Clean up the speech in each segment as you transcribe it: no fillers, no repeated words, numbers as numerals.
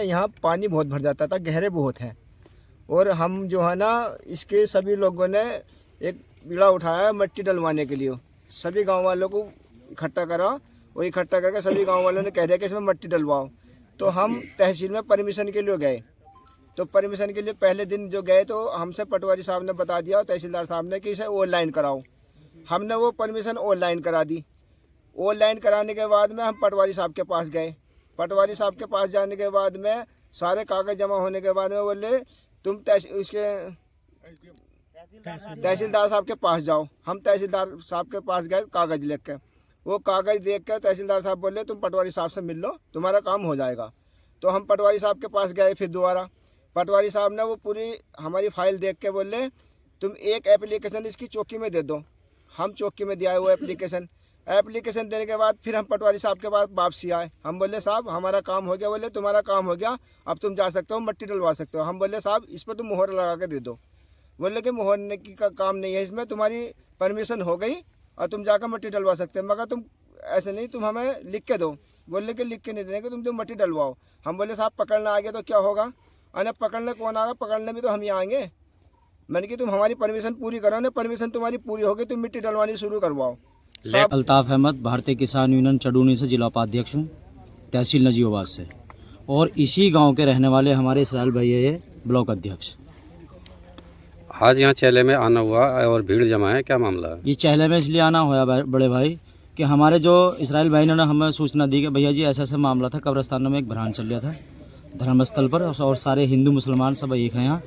यहाँ पानी बहुत भर जाता था, गहरे बहुत हैं। और हम जो है ना इसके सभी लोगों ने एक बीड़ा उठाया मिट्टी डलवाने के लिए। सभी गांव वालों को इकट्ठा करा और इकट्ठा करके सभी गांव वालों ने कह दिया कि इसमें मिट्टी डलवाओ। तो हम तहसील में परमिशन के लिए गए। तो परमिशन के लिए पहले दिन जो गए तो हमसे पटवारी साहब ने बता दिया, तहसीलदार साहब ने, कि इसे ऑनलाइन कराओ। हमने वो परमिशन ऑनलाइन करा दी। ऑनलाइन कराने के बाद में हम पटवारी साहब के पास गए। पटवारी साहब के पास जाने के बाद में सारे कागज जमा होने के बाद में बोले तुम तहसीलदार साहब के पास जाओ। हम तहसीलदार साहब के पास गए कागज लेके के। वो कागज देख कर तहसीलदार साहब बोले तुम पटवारी साहब से मिल लो, तुम्हारा काम हो जाएगा। तो हम पटवारी साहब के पास गए। फिर दोबारा पटवारी साहब ने वो पूरी हमारी फाइल देख के बोले तुम एक एप्लीकेशन इसकी चौकी में दे दो। हम चौकी में दिया है वो एप्लीकेशन देने के बाद फिर हम पटवारी साहब के पास वापसी आए। हम बोले साहब हमारा काम हो गया। बोले तुम्हारा काम हो गया, अब तुम जा सकते हो, मिट्टी डलवा सकते हो। हम बोले साहब इस पर तुम मोहर लगा के दे दो। बोले कि मोहर की का काम नहीं है, इसमें तुम्हारी परमिशन हो गई और तुम जाकर मिट्टी डलवा सकते हो, मगर तुम ऐसे नहीं, तुम हमें लिख के दो। बोले कि लिख के नहीं देंगे, तुम मिट्टी डलवाओ। हम बोले साहब पकड़ना आ गया तो क्या होगा? अरे पकड़ने कौन आएगा? पकड़ने भी तो हम ही आएंगे। मैंने कि तुम हमारी परमिशन पूरी करो ना, परमिशन तुम्हारी पूरी होगी, तुम मिट्टी डलवानी शुरू करवाओ। अल्ताफ अहमद, भारतीय किसान यूनियन चडूनी से जिला उपाध्यक्ष हूँ, तहसील नजीबाबाद से, और इसी गांव के रहने वाले हमारे इसराइल भाई है ये ब्लॉक अध्यक्ष। आज यहाँ चेले में आना हुआ और भीड़ जमा है, क्या मामला है? ये चेले में इसलिए आना हुआ बड़े भाई कि हमारे जो इसराइल भाई ने हमें सूचना दी कि भैया जी ऐसा ऐसा मामला था, कब्रिस्तान में एक भ्रांत चल रहा था धर्मस्थल पर, और सारे हिंदू मुसलमान सब एक हैं यहाँ।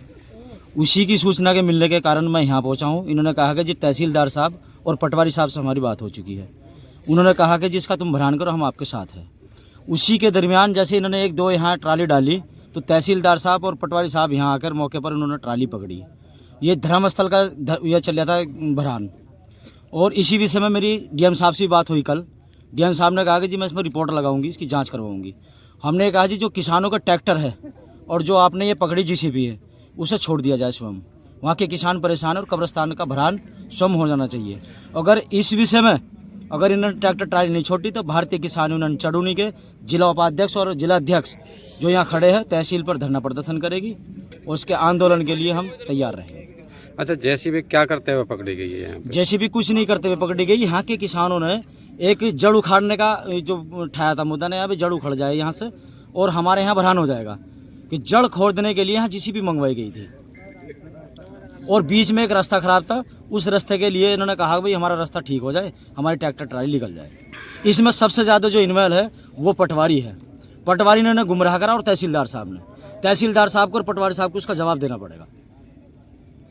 उसी की सूचना के मिलने के कारण मैं यहाँ पहुँचा हूँ। इन्होंने कहा कि जी तहसीलदार साहब और पटवारी साहब से हमारी बात हो चुकी है। उन्होंने कहा कि जिसका तुम भ्रांत करो हम आपके साथ हैं। उसी के दरमियान जैसे इन्होंने एक दो यहाँ ट्राली डाली तो तहसीलदार साहब और पटवारी साहब यहाँ आकर मौके पर उन्होंने ट्राली पकड़ी। ये धर्मस्थल का यह चल रहा था भ्रांत। और इसी विषय में मेरी डीएम साहब से बात हुई कल। डीएम साहब ने कहा कि जी मैं इसमें रिपोर्ट लगाऊंगी, इसकी जांच करवाऊंगी। हमने कहा जी जो किसानों का ट्रैक्टर है और जो आपने ये पकड़ी जीसीबी है उसे छोड़ दिया जाए स्वयं। वहाँ के किसान परेशान है और कब्रिस्तान का भ्रांत स्वयं हो जाना चाहिए। अगर इस विषय में अगर इन्होंने ट्रैक्टर ट्राली नहीं छोड़ी तो भारतीय किसान यूनियन चडूनी के जिला उपाध्यक्ष और जिला अध्यक्ष जो यहाँ खड़े हैं तहसील पर धरना प्रदर्शन करेगी और उसके आंदोलन के लिए हम तैयार रहेंगे। अच्छा, जेसीबी क्या करते हुए पकड़ी गई है यहाँ पे? जेसीबी कुछ नहीं करते हुए पकड़ी गई। यहाँ के किसानों ने एक जड़ उखाड़ने का जो उठाया था मुद्दा, ने यहाँ पे जड़ उखड़ जाए यहाँ से और हमारे यहाँ भ्रांत हो जाएगा कि जड़ खोदने के लिए यहाँ जेसीबी मंगवाई गई थी। और बीच में एक रास्ता खराब था, उस रास्ते के लिए इन्होंने कहा भाई हमारा रास्ता ठीक हो जाए, हमारी ट्रैक्टर ट्राली निकल जाए। इसमें सबसे ज़्यादा जो इन्वॉल्व है वो पटवारी है। पटवारी ने गुमराह करा और तहसीलदार साहब को और पटवारी साहब को उसका जवाब देना पड़ेगा।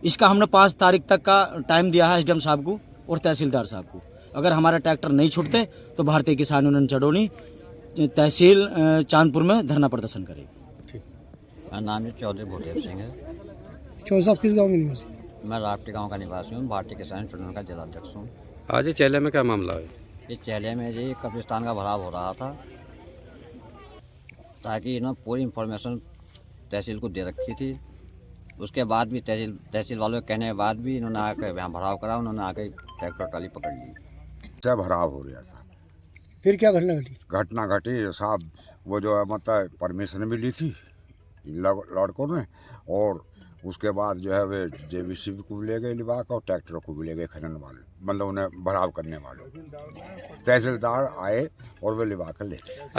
इसका हमने 5 तारीख तक का टाइम दिया है एसडीएम साहब को और तहसीलदार साहब को। अगर हमारे ट्रैक्टर नहीं छूटते तो भारतीय किसान यूनियन चडूनी तहसील चांदपुर में धरना प्रदर्शन करेगी। मेरा नाम जी चौधरी भूदेव सिंह है। चौधरी साहब किस गाँव के निवासी? मैं राप्टी गांव का निवासी हूँ, भारतीय किसान चडूनी का जिला अध्यक्ष हूँ। आज ये चेले में क्या मामला है? ये चेले में जी कब्रिस्तान का भराव हो रहा था, ताकि इन्होंने पूरी इंफॉर्मेशन तहसील को दे रखी थी। उसके बाद भी तहसील वालों के कहने के बाद भी इन्होंने आकर यहाँ भराव करा, उन्होंने आकर ट्रैक्टर ट्राली पकड़ ली। क्या भराव हो रहा था? फिर क्या घटना घटी? घटना घटी साहब, वो जो है मतलब परमिशन मिली थी लड़कों ने, और उसके बाद जो है वे जेसीबी को भी ले गए लिवा कर और ट्रैक्टर को भी ले गए खनन वाले, मतलब उन्हें भराव करने वाले। तहसीलदार आए और वे लिवा कर ले गए।